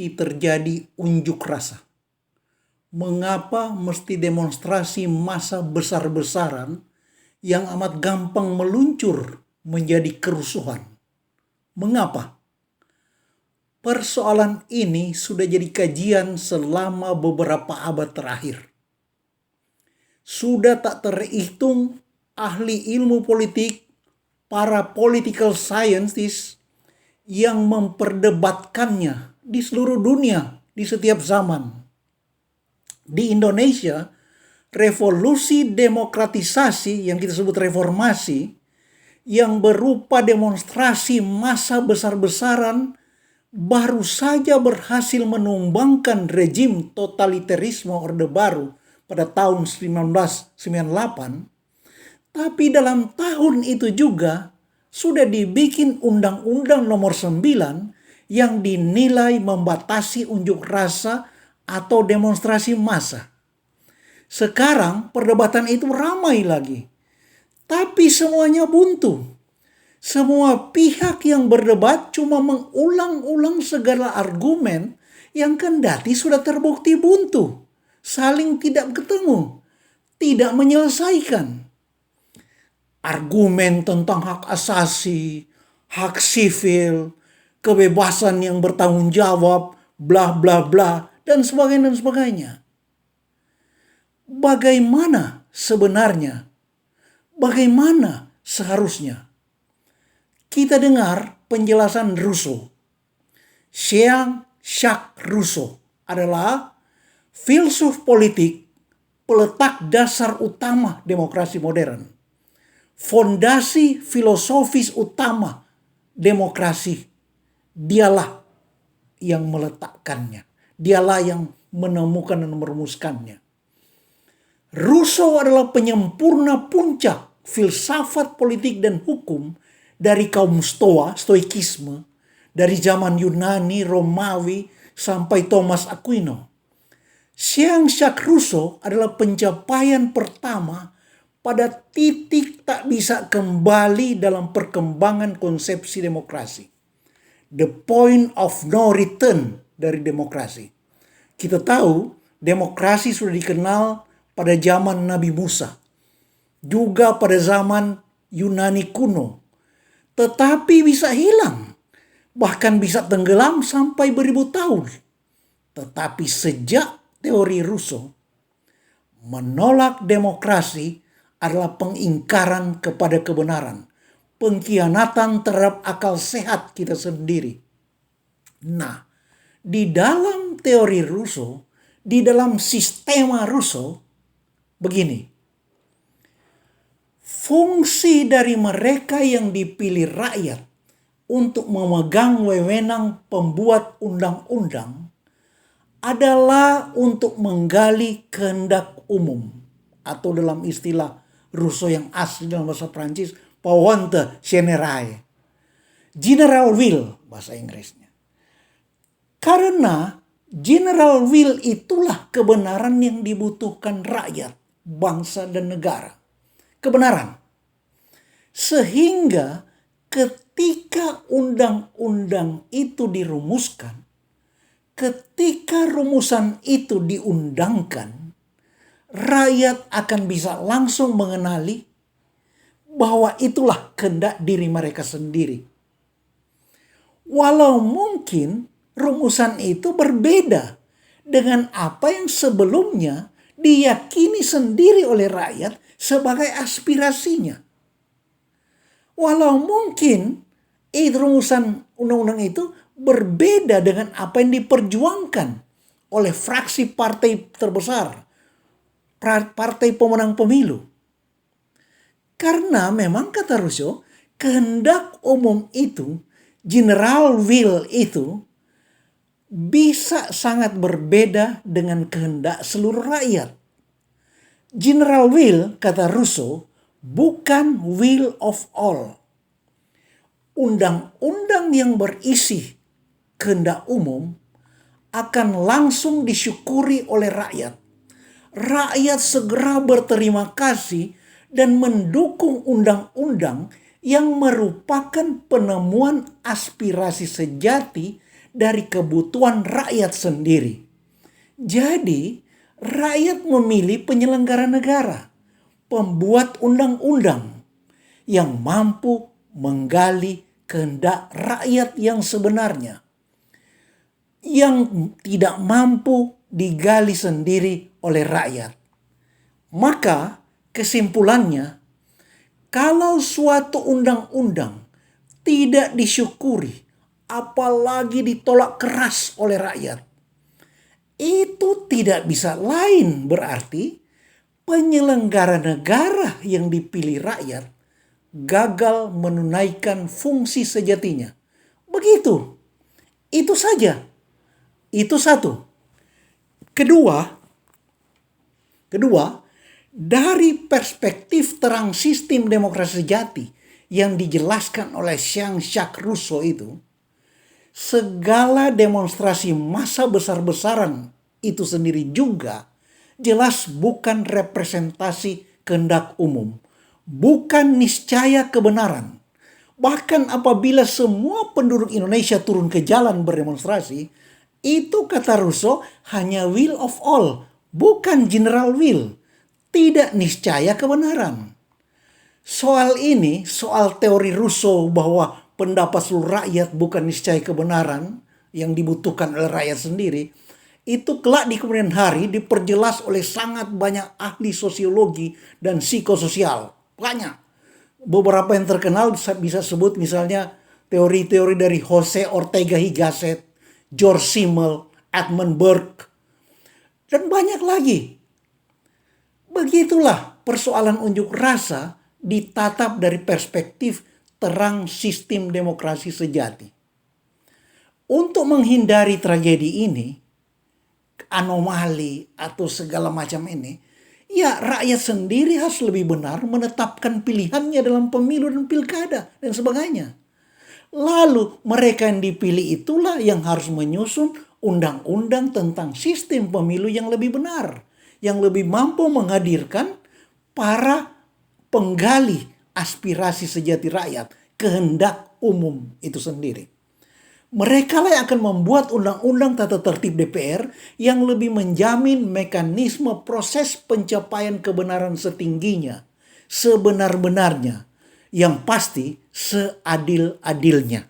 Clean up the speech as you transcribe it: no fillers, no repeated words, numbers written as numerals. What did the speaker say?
mesti terjadi unjuk rasa? Mengapa mesti demonstrasi massa besar-besaran yang amat gampang meluncur menjadi kerusuhan? Mengapa? Persoalan ini sudah jadi kajian selama beberapa abad terakhir. Sudah tak terhitung ahli ilmu politik, para political scientists yang memperdebatkannya di seluruh dunia, di setiap zaman. Di Indonesia, revolusi demokratisasi yang kita sebut reformasi, yang berupa demonstrasi massa besar-besaran, baru saja berhasil menumbangkan rejim totalitarisme Orde Baru pada tahun 1998. Tapi dalam tahun itu juga sudah dibikin Undang-Undang Nomor 9 yang dinilai membatasi unjuk rasa atau demonstrasi massa. Sekarang perdebatan itu ramai lagi. Tapi semuanya buntu. Semua pihak yang berdebat cuma mengulang-ulang segala argumen yang kendati sudah terbukti buntu. Saling tidak ketemu. Tidak menyelesaikan. Argumen tentang hak asasi, hak sivil, kebebasan yang bertanggung jawab, bla bla bla, dan sebagainya. Bagaimana sebenarnya? Bagaimana seharusnya? Kita dengar penjelasan Rousseau. Jean-Jacques Rousseau adalah filsuf politik, peletak dasar utama demokrasi modern. Fondasi filosofis utama demokrasi, dialah yang meletakkannya. Dialah yang menemukan dan merumuskannya. Rousseau adalah penyempurna puncak filsafat politik dan hukum dari kaum Stoa, Stoikisme, dari zaman Yunani, Romawi, sampai Thomas Aquino. Jean-Jacques Rousseau adalah pencapaian pertama pada titik tak bisa kembali dalam perkembangan konsepsi demokrasi. The point of no return dari demokrasi. Kita tahu demokrasi sudah dikenal pada zaman Nabi Musa. Juga pada zaman Yunani kuno. Tetapi bisa hilang. Bahkan bisa tenggelam sampai beribu tahun. Tetapi sejak teori Rousseau, menolak demokrasi adalah pengingkaran kepada kebenaran. Pengkhianatan terhadap akal sehat kita sendiri. Nah, di dalam teori Rousseau, di dalam sistema Rousseau, begini. Fungsi dari mereka yang dipilih rakyat untuk memegang wewenang pembuat undang-undang adalah untuk menggali kehendak umum. Atau dalam istilah Rousseau yang asli dalam bahasa Prancis, volonté générale. General will bahasa Inggrisnya. Karena general will itulah kebenaran yang dibutuhkan rakyat, bangsa dan negara. Kebenaran. Sehingga ketika undang-undang itu dirumuskan, ketika rumusan itu diundangkan, rakyat akan bisa langsung mengenali bahwa itulah kehendak diri mereka sendiri. Walau mungkin rumusan itu berbeda dengan apa yang sebelumnya diyakini sendiri oleh rakyat sebagai aspirasinya. Walau mungkin rumusan undang-undang itu berbeda dengan apa yang diperjuangkan oleh fraksi partai terbesar, partai pemenang pemilu. Karena memang kata Rousseau, kehendak umum itu, general will itu, bisa sangat berbeda dengan kehendak seluruh rakyat. General will, kata Rousseau, bukan will of all. Undang-undang yang berisi kehendak umum akan langsung disyukuri oleh rakyat. Rakyat segera berterima kasih dan mendukung undang-undang yang merupakan penemuan aspirasi sejati dari kebutuhan rakyat sendiri. Jadi, rakyat memilih penyelenggara negara, pembuat undang-undang yang mampu menggali kehendak rakyat yang sebenarnya, yang tidak mampu digali sendiri oleh rakyat. Maka kesimpulannya, kalau suatu undang-undang tidak disyukuri, apalagi ditolak keras oleh rakyat, itu tidak bisa lain berarti penyelenggara negara yang dipilih rakyat gagal menunaikan fungsi sejatinya. Begitu. Itu saja. Itu satu. Kedua, dari perspektif terang sistem demokrasi sejati yang dijelaskan oleh Jean-Jacques Rousseau itu, segala demonstrasi massa besar-besaran itu sendiri juga jelas bukan representasi kehendak umum, bukan niscaya kebenaran. Bahkan apabila semua penduduk Indonesia turun ke jalan berdemonstrasi, itu kata Rousseau hanya will of all, bukan general will, tidak niscaya kebenaran. Soal ini, soal teori Rousseau bahwa pendapat seluruh rakyat bukan niscaya kebenaran yang dibutuhkan oleh rakyat sendiri, itu kelak di kemudian hari diperjelas oleh sangat banyak ahli sosiologi dan psikososial. Banyak. Beberapa yang terkenal bisa sebut misalnya teori-teori dari Jose Ortega y Gasset, George Simmel, Edmund Burke, dan banyak lagi. Begitulah persoalan unjuk rasa ditatap dari perspektif terang sistem demokrasi sejati. Untuk menghindari tragedi ini, anomali atau segala macam ini, ya rakyat sendiri harus lebih benar menetapkan pilihannya dalam pemilu dan pilkada dan sebagainya. Lalu mereka yang dipilih itulah yang harus menyusun undang-undang tentang sistem pemilu yang lebih benar, yang lebih mampu menghadirkan para penggali aspirasi sejati rakyat, kehendak umum itu sendiri. Mereka lah yang akan membuat undang-undang tata tertib DPR yang lebih menjamin mekanisme proses pencapaian kebenaran setingginya, sebenar-benarnya, yang pasti seadil-adilnya.